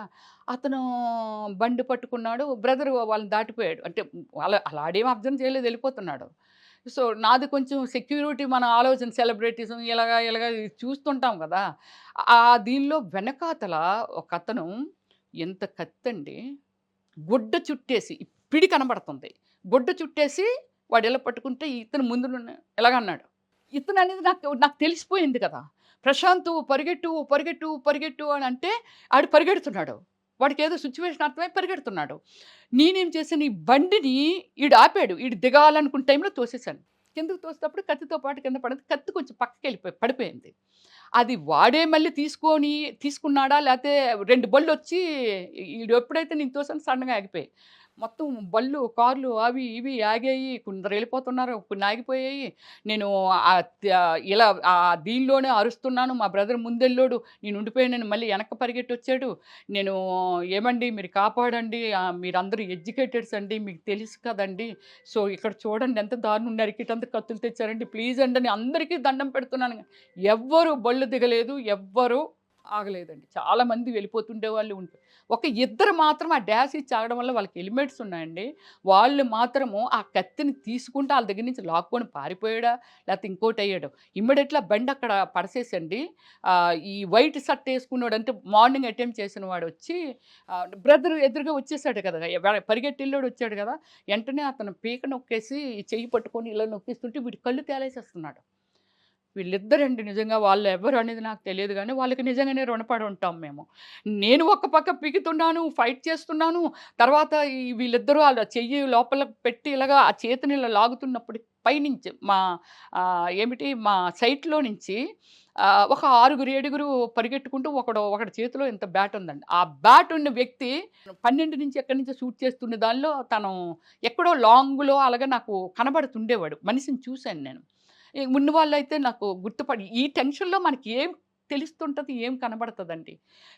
అతను బండి పట్టుకున్నాడు. బ్రదరు వాళ్ళని దాటిపోయాడు. అంటే అలా ఆడేం అబ్జర్వ్ చేయలేదు ఎళ్ళిపోతున్నాడు. సో, నాది కొంచెం సెక్యూరిటీ మన ఆలోచన సెలబ్రిటీసం ఇలాగా చూస్తుంటాం గదా! దీనిలో వెనకాతల ఒకతను ఎంత కత్తండి గుడ్డ చుట్టేసి పిడి కనబడుతుంది. గుడ్డ చుట్టేసి వాడిలా పట్టుకుంటే ఇతను ముందునున్న ఇలాగన్నాడు. ఇతననేది నాకు నాకు తెలిసిపోయింది కదా! ప్రశాంతు పరిగెట్టు, పరిగెట్టు, పరిగెట్టు అని అంటే ఆడు పరిగెడుతున్నాడు. వాడికేదో సిట్యుయేషన్ అర్థమై పరిగెడుతున్నాడు. నేనేం చేశాను ఈ బండిని ఈడు ఆపాడు. ఈడు దిగాలనుకున్న టైంలో తోసేసాను. కిందకి తోసేటప్పుడు కత్తితో పాటు కింద పడింది. కత్తి కొంచెం పడిపోయింది. అది వాడే మళ్ళీ తీసుకున్నాడా లేతే 2 బళ్ళొచ్చి ఈడు ఎప్పుడైతే నేను తోసానో సడెన్‌గా ఆగిపోయాయి. మొత్తం బళ్ళు, కార్లు అవి ఇవి ఆగాయి. కొందరు ఎళ్ళిపోతున్నారు. కొన్ని ఆగిపోయాయి. నేను ఇలా దీనిలోనే అరుస్తున్నాను. మా బ్రదర్ ముందెళ్ళోడు. నేను ఉండిపోయానని మళ్ళీ వెనక్కి పరిగెట్టొచ్చాడు. నేను ఏమండి మీరు కాపాడండి. మీరందరూ ఎడ్యుకేటెడ్స్ అండి. మీకు తెలుసు కదండీ! సో, ఇక్కడ చూడండి ఎంత దారుణం నరికేటందుకు కత్తులు తెచ్చారండి. ప్లీజ్ అండి అని అందరికీ దండం పెడుతున్నాను. ఎవ్వరు బళ్ళు దిగలేదు. ఎవ్వరు ఆగలేదండి. చాలామంది వెళ్ళిపోతుండేవాళ్ళు ఒక ఇద్దరు మాత్రం ఆ డాష్ ఇచ్చి ఆగడం వల్ల వాళ్ళకి హెల్మెట్స్ ఉన్నాయండి. వాళ్ళు మాత్రము ఆ కత్తిని తీసుకుంటే ఆళ్ళ దగ్గర నుంచి లాక్కొని పారిపోయాడా? లేకపోతే ఇంకోటయ్యాడో. ఇమ్మీడియేట్‌గా బండి అక్కడ పడసేసండి. ఈ వైట్ షర్ట్ ఏసుకున్నోడు అంటే మార్నింగ్ అటెంప్ట్ చేసిన వాడొచ్చి బ్రదర్ ఎదురుగా వచ్చేసాడు కదా! పరిగెట్టెళ్ళోడు వచ్చాడు కదా! వెంటనే అతను పీక నొక్కేసి చెయ్యి పట్టుకొని ఇలా నొక్కిస్తుంటే వీడి కళ్ళు తేలేసేస్తున్నాడు. వీళ్ళిద్దరండి నిజంగా వాళ్ళెవరు అనేది నాకు తెలియదు గానీ, వాళ్ళకి నిజంగానే రుణపడి ఉంటాం మేము. నేను ఒక పక్క పీకుతున్నాను, ఫైట్ చేస్తున్నాను. తర్వాత వీళ్ళిద్దరూ ఆళ్ళ చెయ్యి లోపల పెట్టి ఇలాగా ఆ చేతిని ఇలా లాగుతున్నప్పుడు పైనుంచి మా సైట్‌లో నుంచి ఒక 6, 7 పరిగెట్టుకుంటూ ఒకడి చేతిలో ఇంత బ్యాట్ ఉందండి. ఆ బ్యాట్ ఉన్న వ్యక్తి 12 నుంచి ఎక్కడి నుంచో షూట్ చేస్తున్న దానిలో తను ఎక్కడో లాంగ్‌లో అలాగా నాకు కనబడుతుండేవాడు. మనిషిని చూసాను నేను. ఉన్నవాళ్ళైతే నాకు గుర్తుపడి ఈ టెన్షన్‌లో మనకి ఏం తెలుస్తుంటది, ఏం కనబడతదండి.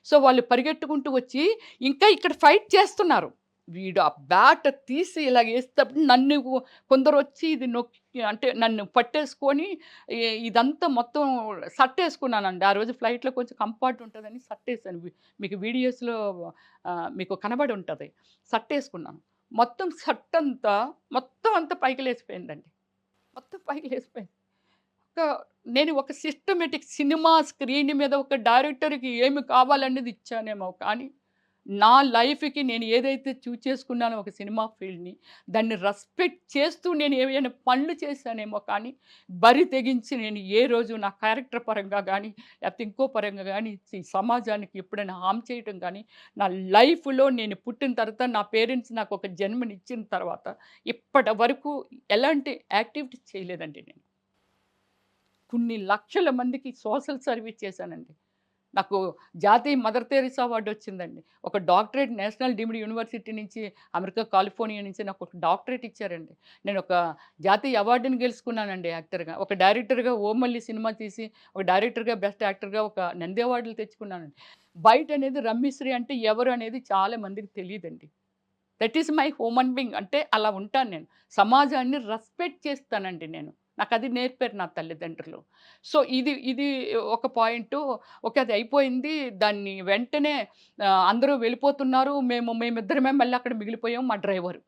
సో, వాళ్ళు పరిగెట్టుకుంటూ వచ్చి ఇంకా ఇక్కడ ఫైట్ చేస్తున్నారు. వీడు ఆ బ్యాట్ తీసి ఇలాగేసేటప్పుడు కొందరొచ్చి ఇది నొక్కి అంటే నన్ను పట్టేసుకొని ఇదంతా మొత్తం షర్టేసుకున్నానండి. ఆ రోజు ఫ్లైట్‌లో కొంచెం కంఫర్ట్ ఉంటదని షర్టేసాను. మీకు వీడియోస్‌లో మీకు కనబడి ఉంటది. షర్టేసుకున్నాను. మొత్తం షర్టంతా మొత్తం అంతా పైకి లేసిపోయిందండి. మొత్తం పైకి లేసిపోయింది. ఒక నేను ఒక సిస్టమాటిక్ సినిమా స్క్రీన్ మీద ఒక డైరెక్టర్‌కి ఏమి కావాలనేది ఇచ్చానేమో కానీ, నా లైఫ్‌కి నేను ఏదైతే చేసుకున్నానో ఒక సినిమా ఫీల్డ్‌ని, దాన్ని రెస్పెక్ట్ చేస్తూ నేను ఏవైనా పనులు చేశానేమో కానీ, బరి తెగించి నేను ఏ రోజు నా క్యారెక్టర్ పరంగా గానీ, లేకపోతే ఇంకో పరంగా గానీ, ఈ సమాజానికి ఎప్పుడైనా హార్మ్ చేయటం గానీ, నా లైఫ్‌లో నేను పుట్టిన తర్వాత నా పేరెంట్స్ నాకు ఒక జన్మనిచ్చిన తర్వాత, ఇప్పటి వరకు ఎలాంటి యాక్టివిటీస్ చేయలేదండి నేను. కొన్ని లక్షల మందికి సోషల్ సర్వీస్ చేశానండి. నాకు జాతీయ మదర్ తెరీసా అవార్డు వచ్చిందండి. ఒక డాక్టరేట్ నేషనల్ డీమ్డ్ యూనివర్సిటీ నుంచి, అమెరికా కాలిఫోర్నియా నుంచి నాకు ఒక డాక్టరేట్ ఇచ్చారండి. నేను ఒక జాతీయ అవార్డుని గెలుచుకున్నానండి యాక్టర్‌గా. ఒక డైరెక్టర్‌గా 'ఓ మల్లి' సినిమా తీసి, ఒక డైరెక్టర్‌గా, బెస్ట్ యాక్టర్‌గా ఒక నంది అవార్డులు తెచ్చుకున్నానండి. బయటనేది రమ్యశ్రీ అంటే ఎవరు అనేది చాలా మందికి తెలీదండి. That is my human being. అంటే అలా ఉంటాను నేను. సమాజాన్ని రెస్పెక్ట్ చేస్తానండి నేను. నాకది నేర్పారు నా తల్లిదండ్రులు. సో, ఇది ఇది ఒక పాయింటు. ఓకే. అది అయిపోయింది. దాన్ని వెంటనే అందరూ వెళ్ళిపోతున్నారు. మేమిద్దరమే మళ్ళీ అక్కడ మిగిలిపోయాం. మా డ్రైవరు.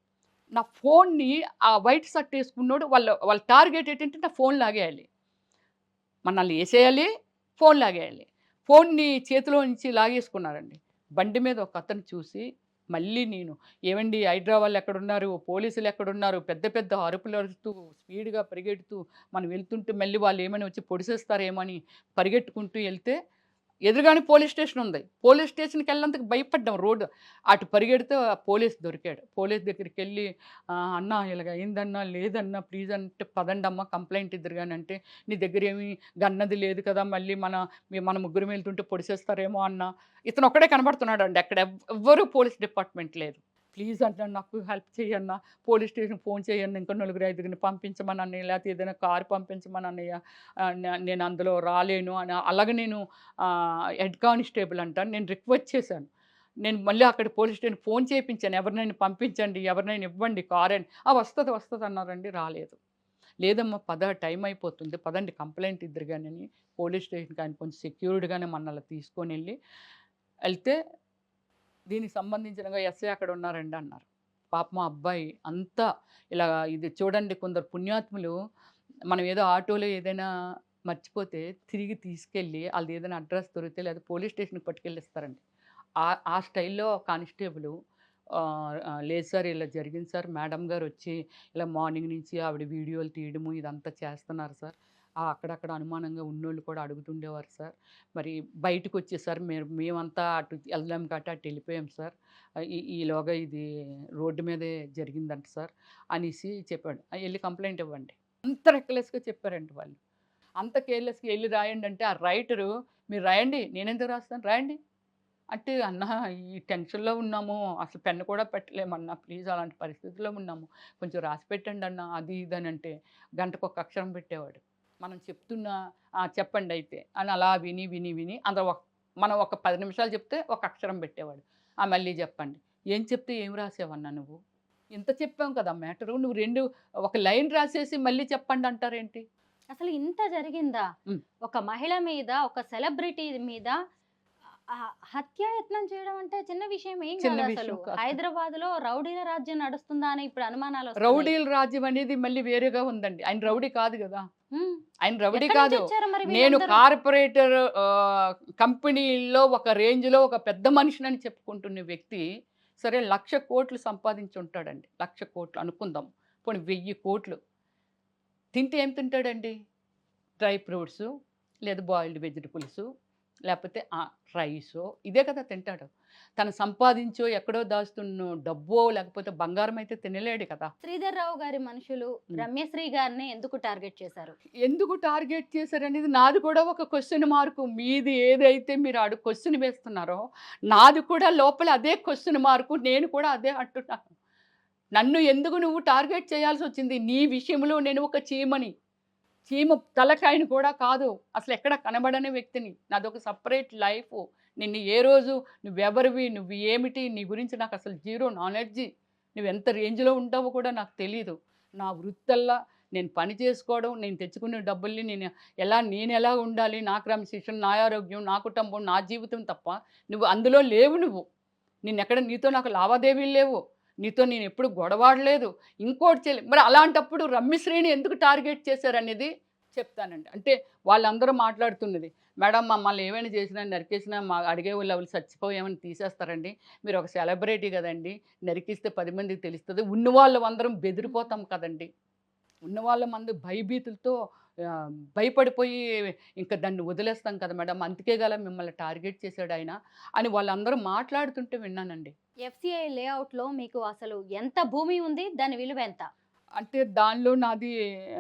నా ఫోన్‌ని ఆ వైట్ షర్ట్ ఏసుకున్నోడు వాళ్ళ టార్గెట్ ఏంటంటే నా ఫోన్ లాగేయాలి. మనల్ని ఏసేయాలి, ఫోన్ లాగేయాలి. ఫోన్‌ని చేతిలో నుంచి లాగేసుకున్నారండి. బండి మీద ఒకతను చూసి మళ్ళీ నేను, "ఏవండీ హైడ్రా వాళ్ళెక్కడున్నారు? పోలీసులెక్కడున్నారు?" పెద్ద పెద్ద అరుపులు అరుస్తూ, స్పీడ్‌గా పరిగెడుతూ మనం వెళ్తుంటే మళ్ళీ వాళ్ళేమైనా వచ్చి పొడిసేస్తారేమో అని పరిగెట్టుకుంటూ ఎళ్తే ఎదురుగానే పోలీస్ స్టేషన్ ఉంది. పోలీస్ స్టేషన్‌కెళ్ళినందుకు భయపడ్డాం రోడ్డు. అటు పరిగెడితే ఆ పోలీస్ దొరికాడు. పోలీస్ దగ్గరికెళ్ళి "అన్నా ఇలాగ అయిందన్నా, లేదన్నా ప్లీజ్" అంటే, "పదండమ్మా కంప్లెయింట్ ఇద్దురు గాని" అంటే, "నీ దగ్గరేమి గన్నది లేదు కదా! మళ్ళీ మన ముగ్గురం వెళ్తుంటే పొడిసేస్తారేమో" అన్నా. ఇతను ఒక్కడే కనబడుతున్నాడండి అక్కడ. ఎవ్వరు పోలీస్ డిపార్ట్‌మెంట్ లేదు. "ప్లీజ్ అన్నా నాకు హెల్ప్ చెయ్యన్నా. పోలీస్ స్టేషన్‌కి ఫోన్ చేయన్నా. ఇంకో నలుగురు, ఐదుగురిని పంపించమనన్నయ్య. లేతే ఏదైనా కారు పంపించమనన్నయ్య. నేను అందులో రాలేను" అని. అలాగే నేను హెడ్ కానిస్టేబుల్ అంట. నేను రిక్వెస్ట్ చేశాను. నేను మళ్ళీ అక్కడ పోలీస్ స్టేషన్‌కి ఫోన్ చేపించాను. ఎవరినైనా పంపించండి, ఎవరినైనా ఇవ్వండి కారని. వస్తది, వస్తది అన్నారండి. రాలేదు. లేదమ్మా పద టైం అయిపోతుంది. పదండి కంప్లెయింట్ ఇద్దురు గాని అని పోలీస్ స్టేషన్‌కి ఆయన కొంచెం సెక్యూర్డ్‌గానే మనల్ని తీసుకొనెళ్ళి ఎళ్తే, దీనికి సంబంధించినగా ఎస్ఐ అక్కడ ఉన్నారండి అన్నారు. పాపం ఆ అబ్బాయి అంతా ఇలా ఇది చూడండి, కొందరు పుణ్యాత్ములు మనం ఏదో ఆటోలో ఏదైనా మర్చిపోతే తిరిగి తీసుకెళ్ళి ఆళ్ళదేదైనా అడ్రెస్ దొరికితే లేదా పోలీస్ స్టేషన్‌కి పట్టుకెళ్ళిస్తారండి. ఆ స్టైల్‌లో కానిస్టేబులు లేదు సార్ ఇలా జరిగింది సార్. మేడం గారొచ్చి ఇలా మార్నింగ్ నుంచి ఆవిడ వీడియోలు తీయడము ఇదంతా చేస్తున్నారు సార్. అక్కడక్కడ అనుమానంగా ఉన్నోళ్ళు కూడా అడుగుతుండేవారు సార్. మరి బయటకొచ్చేసారు. మేమంతా అటు ఎళ్ళలేం కాబట్టి అటు వెళ్ళిపోయాం సార్. ఈలోగా ఇది రోడ్డు మీదే జరిగిందంట సార్ అనేసి చెప్పాడు. ఎళ్లి కంప్లెయింట్ ఇవ్వండి. అంత రెక్లెస్‌గా చెప్పారండి వాళ్ళు. అంత కేర్‌లెస్‌గా ఎళ్లి రాయండంటే ఆ రైటరు, "మీరు రాయండి. నేనెందుకు రాస్తాను రాయండి." అంటే, "అన్నా ఈ టెన్షన్‌లో ఉన్నాము. అసలు పెన్ను కూడా పెట్టలేమన్నా. ప్లీజ్ అలాంటి పరిస్థితిలో ఉన్నాము. కొంచెం రాసి పెట్టండన్నా" అది ఇది అనంటే గంటకొక అక్షరం పెట్టేవాడు. మనం చెప్తున్నా, చెప్పండయితే" అని అలా విని, విని, విని మనం ఒక 10 నిమిషాలు చెప్తే ఒక అక్షరం పెట్టేవాడు. మళ్ళీ చెప్పండి. "ఏం చెప్తే ఏం రాసావన్నా నువ్వు? ఇంత చెప్పాం కదా మ్యాటరు. నువ్వు ఒక లైన్ రాసేసి మళ్ళీ చెప్పండంటారేంటి?" అసలు ఇంత జరిగిందా? హ్మ్. ఒక మహిళ మీద, ఒక సెలబ్రిటీ మీద హత్యాయత్నం చేయడం అంటే చిన్న విషయం ఏం చిన్న కాదసలు. విషయం కాదు. హైదరాబాద్‌లో రౌడీల రాజ్యం నడుస్తుందా అని ఇప్పుడు అనుమానాలొస్తున్నాయి. రౌడీల రాజ్యం అనేది మళ్ళీ వేరేగా ఉందండి. ఆయన రౌడీ కాదు గదా! హ్మ్. ఆయన రౌడీ ఎక్కడి నుంచి కాదు. వచ్చారు మరి నేను వీళ్ళందరూ? కార్పొరేటర్ కంపెనీల్లో ఒక రేంజ్‌లో ఒక పెద్ద మనిషినని చెప్పుకుంటున్న వ్యక్తి, సరే 1,00,00,000,00,000 సంపాదించుంటాడండి. 1,00,00,000,00,000 అనుకుందాం. పోనీ 1,000,00,00,000 తింటే ఏం తింటాడండి? డ్రై ఫ్రూట్సు, లేదా బాయిల్డ్ వెజిటబుల్సు, లేపోతే రైసో ఇదే కదా తింటాడు. తను సంపాదించో, ఎక్కడో దాస్తున్న డబ్బో, లేకపోతే బంగారం అయితే తినలేడు కదా! శ్రీధర్ రావు గారి మనుషులు హ్మ్. రమ్యశ్రీ గారిని ఎందుకు టార్గెట్ చేశారు? ఎందుకు టార్గెట్ చేశారనేది నాది కూడా ఒక క్వెషన్ మార్కు. మీది ఏదైతే మీరు క్వెషన్ వేస్తున్నారో, నాది కూడా లోపల అదే క్వెషన్ మార్కు. నేను కూడా అదే అంటున్నాను. నన్ను ఎందుకు నువ్వు టార్గెట్ చేయాల్సొచ్చింది? నీ విషయంలో నేను ఒక చీమని. చీమ తలకాయని కూడా కాదు. అసలెక్కడ కనబడని వ్యక్తిని. నాదొక సెపరేట్ లైఫు. నిన్ను ఏ రోజు నువ్వెవరివి? నువ్వు ఏమిటి? నీ గురించి నాకసలు జీరో నాలెడ్జి. నువ్వెంత రేంజ్‌లో ఉంటావో కూడా నాకు తెలీదు. నా వృత్తల్లా నేను పని చేసుకోవడం, నేను తెచ్చుకునే డబ్బుల్ని నేనెలా ఉండాలి? నా క్రమశిక్షణ, నా ఆరోగ్యం, నా కుటుంబం, నా జీవితం తప్ప నువ్వు అందులో లేవు నువ్వు. నీతో నాకు లావాదేవీలు లేవు. నీతో నేనెప్పుడు గొడవాడలేదు. ఇంకోటి మరి అలాంటప్పుడు రమ్యశ్రీని ఎందుకు టార్గెట్ చేశారనేది చెప్తానండి. అంటే వాళ్ళందరూ మాట్లాడుతున్నది, "మేడం మమ్మల్ని ఏమైనా చేసినా, నరికేసినా అడిగేవాళ్ళు ఎవరు చచ్చిపోయామని తీసేస్తారండి. మీరు ఒక సెలబ్రిటీ గదండీ! నరికిస్తే 10 మందికి తెలుస్తది. ఉన్నవాళ్ళమందరం బెదిరిపోతాం కదండీ! ఉన్నవాళ్ళమందు భయభీతులతో భయపడిపోయి ఇంక దాన్ని వదిలేస్తాం కదా మేడం! అందుకే గల మిమ్మల్ని టార్గెట్ చేశాడాయన" అని వాళ్ళందరూ మాట్లాడుతుంటే విన్నానండి. ఎఫ్‌సిఐ లేఅవుట్‌లో మీకు అసలు ఎంత భూమి ఉంది? దాని విలువ ఎంత? అంటే దానిలో నాది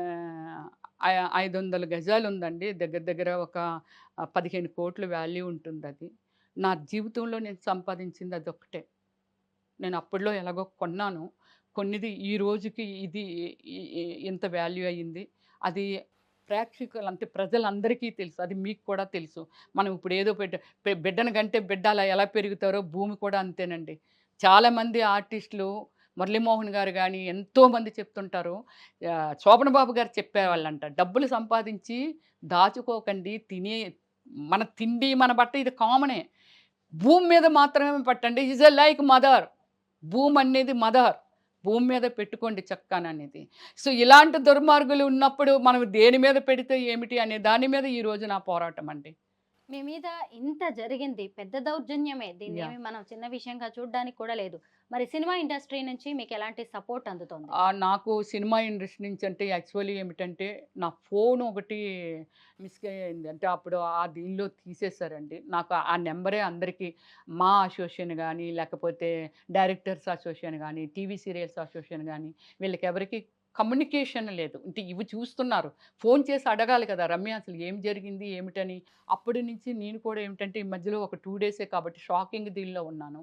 ఆహ్, 500 గజాలు ఉందండి. దగ్గర దగ్గర ఒక 15 కోట్ల వాల్యూ ఉంటుందది. నా జీవితంలో నేను సంపాదించింది అదొక్కటే. నేను అప్పట్లో ఎలాగో కొన్నాను. కొన్నిది ఈ రోజుకి ఇది ఇ ఇ ఇంత వాల్యూ అయ్యింది. అది ప్రేక్షకులు అంటే ప్రజలందరికీ తెలుసు. అది మీకు కూడా తెలుసు. మనం ఇప్పుడు ఏదో బిడ్డను కంటే బిడ్డ అలా ఎలా పెరుగుతారో భూమి కూడా అంతేనండి. చాలామంది ఆర్టిస్టులు మురళీమోహన్ గారు గాని ఎంతోమంది చెప్తుంటారు. శోభన్ బాబు గారు చెప్పేవాళ్ళంట. డబ్బులు సంపాదించి దాచుకోకండి. మన తిండి, మన బట్ట ఇది కామనే. భూమి మీద మాత్రమే పట్టండి. Is a like mother. భూమి అనేది మదర్. భూమి మీద పెట్టుకోండి చక్కాననేది. సో, ఇలాంటి దుర్మార్గులు ఉన్నప్పుడు మనం దేని మీద పెడితే ఏమిటి అనే దాని మీద ఈరోజు నా పోరాటం అండి. మీ మీద ఇంత జరిగింది. పెద్ద దౌర్జన్యమే. దీన్నేమి యాహ్! మనం చిన్న విషయంగా చూడ్డానికి కూడా లేదు. మరి సినిమా ఇండస్ట్రీ నుంచి మీకెలాంటి సపోర్ట్ అందుతోంది? నాకు సినిమా ఇండస్ట్రీ నుంచి అంటే యాక్చువల్లీ ఏమిటంటే, నా ఫోన్ ఒకటి అయింది. అంటే అప్పుడు దీనిలో తీసేశారండి. నాకు ఆ నంబరే అందరికీ మా అసోసియేషన్ గానీ, లేకపోతే డైరెక్టర్స్ అసోసియేషన్ గానీ, టీవీ సీరియల్స్ అసోసియేషన్ గానీ, వీళ్ళకెవరికీ కమ్యూనికేషన్ లేదు. అంటే ఇవి చూస్తున్నారు. ఫోన్ చేసి అడగాలి కదా! రమ్య అసలు ఏం జరిగింది? ఏమిటని. అప్పటి నుంచి నేను కూడా ఏమిటంటే, ఈ మధ్యలో ఒక 2 డేసే కాబట్టి షాకింగ్ దీనిలో ఉన్నాను.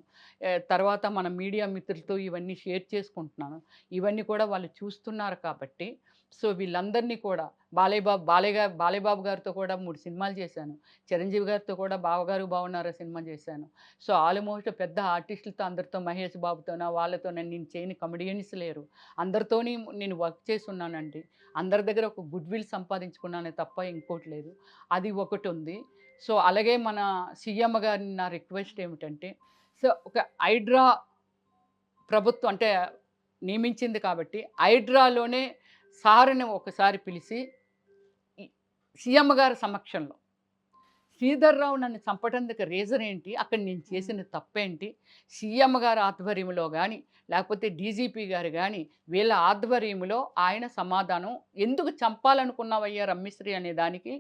తర్వాత మన మీడియా మిత్రులతో ఇవన్నీ షేర్ చేసుకుంటున్నాను. ఇవన్నీ కూడా వాళ్ళు చూస్తున్నారు కాబట్టి, సో, వీళ్ళందరినీ కూడా బాలయ్య బాబు గారితో కూడా 3 సినిమాలు చేశాను. చిరంజీవి గారితో కూడా 'బావగారు బాగున్నారా' సినిమా చేశాను. సో, ఆల్మోస్ట్ పెద్ద ఆర్టిస్టులతో అందరితో మహేష్ బాబుతోనా, వాళ్ళతోనా నేను చేయని కమెడియన్స్ లేరు. అందరితోని నేను వర్క్ చేసున్నానండి. అందరి దగ్గర ఒక గుడ్ విల్ సంపాదించుకున్నానే తప్ప ఇంకోటి లేదు. అది ఒకటుంది. సో, అలాగే మన సీఎం గారిని నా రిక్వెస్ట్ ఏమిటంటే, సో, ఒక హైడ్రా ప్రభుత్వం అంటే నియమించింది కాబట్టి, హైడ్రాలోనే సార్‌ని ఒకసారి పిలిచి ఈ సీఎం గారి సమక్షంలో శ్రీధర్‌రావు నన్ను చంపటానికి రీజన్ ఏంటి? అక్కడ నేను చేసిన తప్పేంటి? సీఎం గారి ఆధ్వర్యంలో గాని, లేకపోతే డీజీపీ గారు గాని, వీళ్ళ ఆధ్వర్యంలో ఆయన సమాధానం ఎందుకు చంపాలనుకున్నావయ్యా రమ్యశ్రీ అనే దానికి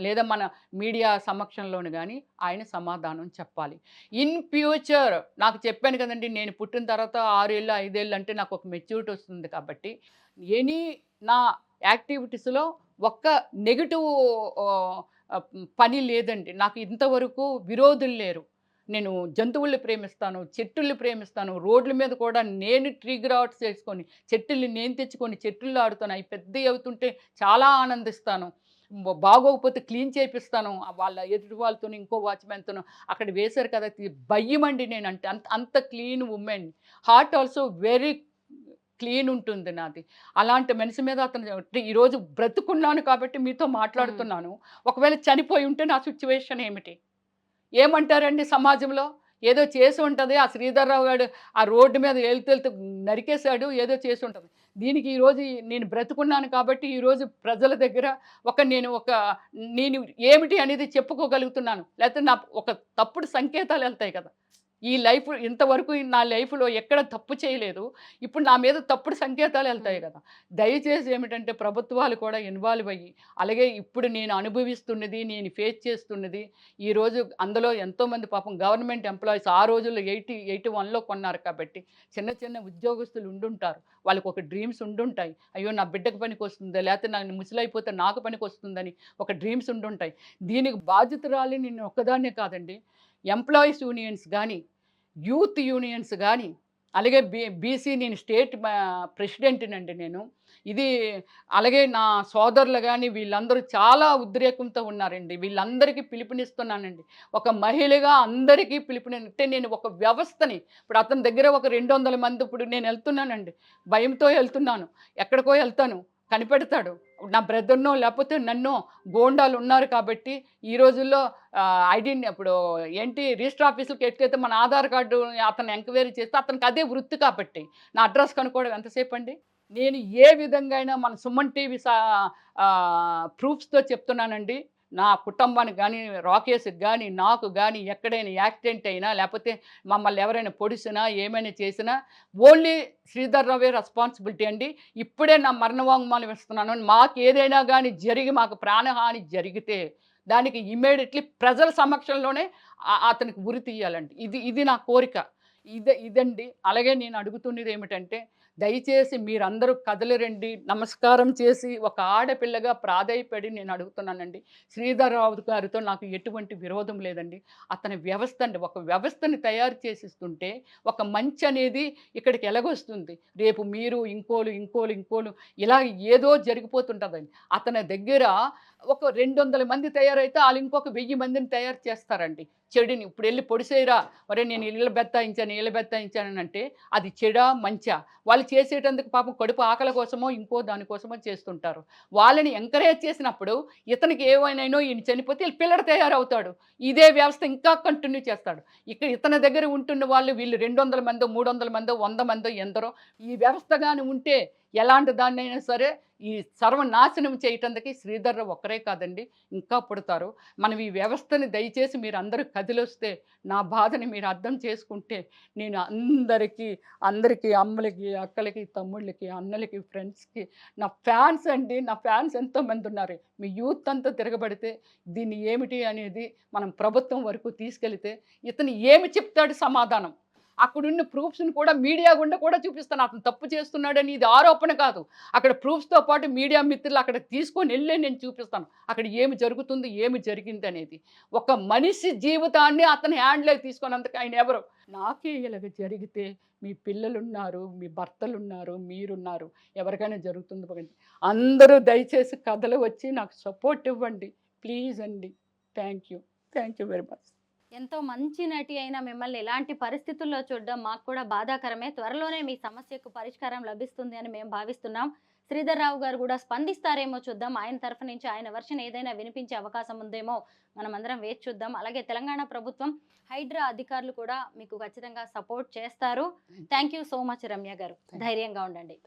లేదా మన మీడియా సమక్షంలోను గాని ఆయన సమాధానం చెప్పాలి. ఇన్ ఫ్యూచర్ నాకు చెప్పాను కదండీ! నేను పుట్టిన తర్వాత 6 ఏళ్ళు, 5 ఏళ్ళు అంటే నాకు ఒక మెచ్యూరిటీ వస్తుంది కాబట్టి, నా యాక్టివిటీస్‌లో ఒక్క నెగెటివ్ ఆహ్, పని లేదండి. నాకు ఇంతవరకు విరోధులు లేరు. నేను జంతువుల్ని ప్రేమిస్తాను, చెట్టుల్ని ప్రేమిస్తాను. రోడ్ల మీద కూడా నేను ట్రీ గ్రాట్స్ చేసుకొని, చెట్టుల్ని నేను తెచ్చుకొని చెట్టుల్లో ఆడుతాను. అవి పెద్దయి అవుతుంటే చాలా ఆనందిస్తాను. బాగోకపోతే క్లీన్ చేపిస్తాను. వాళ్ళ ఎదుటి వాళ్ళతోని, ఇంకో వాచ్‌మెన్‌తోనో అక్కడ వేశారు కదా! భయమండి నేనంటే. అంత అంత clean women. Heart also very clean ఉంటుంది నాది. అలాంటి మనిషి మీద అతను ఈరోజు బ్రతుకున్నాను కాబట్టి మీతో మాట్లాడుతున్నాను. ఒకవేళ చనిపోయి ఉంటే నా సిట్యుయేషన్ ఏమిటి? ఏమంటారండి సమాజంలో? ఏదో చేసి ఉంటది. ఆ శ్రీధర్‌రావు గాడు ఆ రోడ్డు మీద ఎళ్తూ నరికేసాడు. ఏదో చేసి ఉంటది. దీనికి ఈరోజు నేను బ్రతుకున్నాను కాబట్టి ఈరోజు ప్రజల దగ్గర నేను ఏమిటి అనేది చెప్పుకోగలుగుతున్నాను. లేకపోతే ఒక తప్పుడు సంకేతాలెళ్తాయి కదా! ఈ లైఫ్ ఇంతవరకు నా లైఫ్‌లో ఎక్కడ తప్పు చేయలేదు. ఇప్పుడు నా మీద తప్పుడు సంకేతాలెళ్తాయి కదా! దయచేసి ఏమిటంటే ప్రభుత్వాలు కూడా ఇన్వాల్వ్ అయ్యి, అలాగే ఇప్పుడు నేను అనుభవిస్తున్నది, నేను ఫేస్ చేస్తున్నది, ఈరోజు అందులో ఎంతోమంది పాపం గవర్నమెంట్ ఎంప్లాయీస్ ఆ రోజుల్లో 81లో కొన్నారు కాబట్టి చిన్న చిన్న ఉద్యోగస్తులు ఉండుంటారు. వాళ్ళకొక డ్రీమ్స్ ఉండుంటాయి. అయ్యో! నా బిడ్డకి పనికొస్తుందా? లేకపోతే నేను ముసలైపోతే నాకు పనికొస్తుందని ఒక డ్రీమ్స్ ఉండుంటాయి. దీనికి బాధ్యతురాలి నేను ఒక్కదాన్నే కాదండి. ఎంప్లాయీస్ యూనియన్స్ గానీ, యూత్ యూనియన్స్ గానీ, అలాగే బీసీ నేను స్టేట్ ప్రెసిడెంట్‌నండి నేను. ఇది అలాగే నా సోదరులు గానీ వీళ్ళందరూ చాలా ఉద్రేకంతో ఉన్నారండి. వీళ్ళందరికీ పిలుపునిస్తున్నానండి. ఒక మహిళగా అందరికీ అంటే నేను ఒక వ్యవస్థని ఇప్పుడు అతని దగ్గర ఒక 200 మంది ఇప్పుడు నేనెళ్తున్నానండి. భయంతో ఎళ్తున్నాను. ఎక్కడికో ఎళ్తాను. కనిపెడతాడు. నా బ్రదర్‌నో లేకపోతే నన్నో గూండాలున్నారు కాబట్టి ఈ రోజుల్లో ఇప్పుడు రిజిస్టర్ ఆఫీసులకి ఎట్లయితే మన ఆధార్ కార్డు అతన్ని ఎంక్వైరీ చేస్తే అతనికి అదే వృత్తి కాబట్టి నా అడ్రస్ కనుక్కోవడం ఎంతసేపండి? నేను ఏ విధంగా అయినా మన సుమన్ టీవీ ప్రూఫ్స్‌తో చెప్తున్నానండి. నా కుటుంబానికి గానీ, రాకేష్‌కి గానీ, నాకు గానీ ఎక్కడైనా యాక్సిడెంట్ అయినా లేకపోతే మమ్మల్ని ఎవరైనా పొడిసినా, ఏమైనా చేసినా ఓన్లీ శ్రీధర్ రావే రెస్పాన్సిబిలిటీ అండి. ఇప్పుడే నా మరణ వాంగ్మూలం ఇస్తున్నాను. మాకేదైనా గానీ మాకు ప్రాణహాని జరిగితే దానికి ఇమ్మీడియేట్‌లీ ప్రజల సమక్షంలోనే అతనికి ఉరి తీయాలండి. ఇది నా కోరిక. ఇదండి. అలాగే నేను అడుగుతున్నది ఏమిటంటే దయచేసి మీరందరూ కదలిరండి. నమస్కారం చేసి ఒక ఆడపిల్లగా ప్రాధేయపడి నేను అడుగుతున్నానండి. శ్రీధర్ రావు గారితో నాకు ఎటువంటి విరోధం లేదండి. అతని వ్యవస్థ అండి. ఒక వ్యవస్థని తయారు చేసిస్తుంటే ఒక మంచి అనేది ఇక్కడికి ఎలాగొస్తుంది? రేపు మీరు ఇంకోలు ఇలా ఏదో జరిగిపోతుంటదండి. అతని దగ్గర ఒక 200 మంది తయారైతే ఆళ్ళు ఇంకొక 1000 మందిని తయారు చేస్తారండి. చెడుని ఇప్పుడెళ్ళి పొడిసేయరా! ఒరేయ్ నేను ఈళ్ళ బెత్తాయించానంటే అది చెడా? మంచా? వాళ్ళు చేసేటందుకు పాపం కడుపు ఆకలి కోసమో, ఇంకో దానికోసమో చేస్తుంటారు. వాళ్ళని ఎంకరేజ్ చేసినప్పుడు ఇతనికి ఏమైనానో ఈయన చనిపోతే ఈళ్ళ పిల్లడు తయారవుతాడు. ఇదే వ్యవస్థ ఇంకా కంటిన్యూ చేస్తాడు. ఇక్కడ ఇతని దగ్గర ఉంటున్న వాళ్ళు వీళ్ళు 200 మందో, 300 మందో, 100 మందో ఎందరో ఈ వ్యవస్థ గాని ఉంటే ఎలాంటి దాన్నైనా సరే ఈ సర్వనాశనం చేయటందుకు శ్రీధర్‌రావు ఒక్కరే కాదండి. ఇంకా పుడతారు. మనం ఈ వ్యవస్థని దయచేసి మీరందరూ కదిలొస్తే నా బాధని మీరు అర్థం చేసుకుంటే నేను అందరికీ అమ్మలకి, అక్కలకి, తమ్ముళ్ళకి, అన్నలకి, ఫ్రెండ్స్‌కి నా ఫ్యాన్స్ అండి. నా ఫ్యాన్స్ ఎంతోమందున్నారు. మీ యూత్ అంతా తిరగబడితే దీన్ని ఏమిటి అనేది మనం ప్రభుత్వం వరకు తీసుకెళితే ఇతను ఏమి చెప్తాడు సమాధానం? అక్కడున్న ప్రూఫ్స్‌ని కూడా మీడియా గుండా కూడా చూపిస్తాను. అతను తప్పు చేస్తున్నాడని ఇది ఆరోపణ కాదు. అక్కడ ప్రూఫ్స్‌తో పాటు మీడియా మిత్రులు అక్కడికి తీసుకొనెళ్ళే నేను చూపిస్తాను. అక్కడ ఏమి జరుగుతుంది, ఏమి జరిగిందనేది. ఒక మనిషి జీవితాన్ని అతని హ్యాండ్‌లోకి తీసుకున్నందుకు ఆయన ఎవరు? నాకే ఇలాగ జరిగితే మీ పిల్లలున్నారు, మీ భర్తలున్నారు, మీరున్నారు. ఎవరికైనా జరుగుతుంది పగండి. అందరూ దయచేసి కథలు వచ్చి నాకు సపోర్ట్ ఇవ్వండి. ప్లీజ్ అండి. Thank you very much. ఎంతో మంచి నటి అయిన మిమ్మల్ని ఇలాంటి పరిస్థితుల్లో చూడడం మాకు కూడా బాధాకరమే. త్వరలోనే మీ సమస్యకు పరిష్కారం లభిస్తుంది అని మేము భావిస్తున్నాం. శ్రీధర్ రావు గారు కూడా స్పందిస్తారేమో చూద్దాం. ఆయన తరఫు నుంచి ఆయన వర్షన్ ఏదైనా వినిపించే అవకాశం ఉందేమో మనమందరం వేచి చూద్దాం. అలాగే తెలంగాణ ప్రభుత్వం, హైడ్రా అధికారులు కూడా మీకు ఖచ్చితంగా సపోర్ట్ చేస్తారు. Thank you so much Ramya గారు. ధైర్యంగా ఉండండి.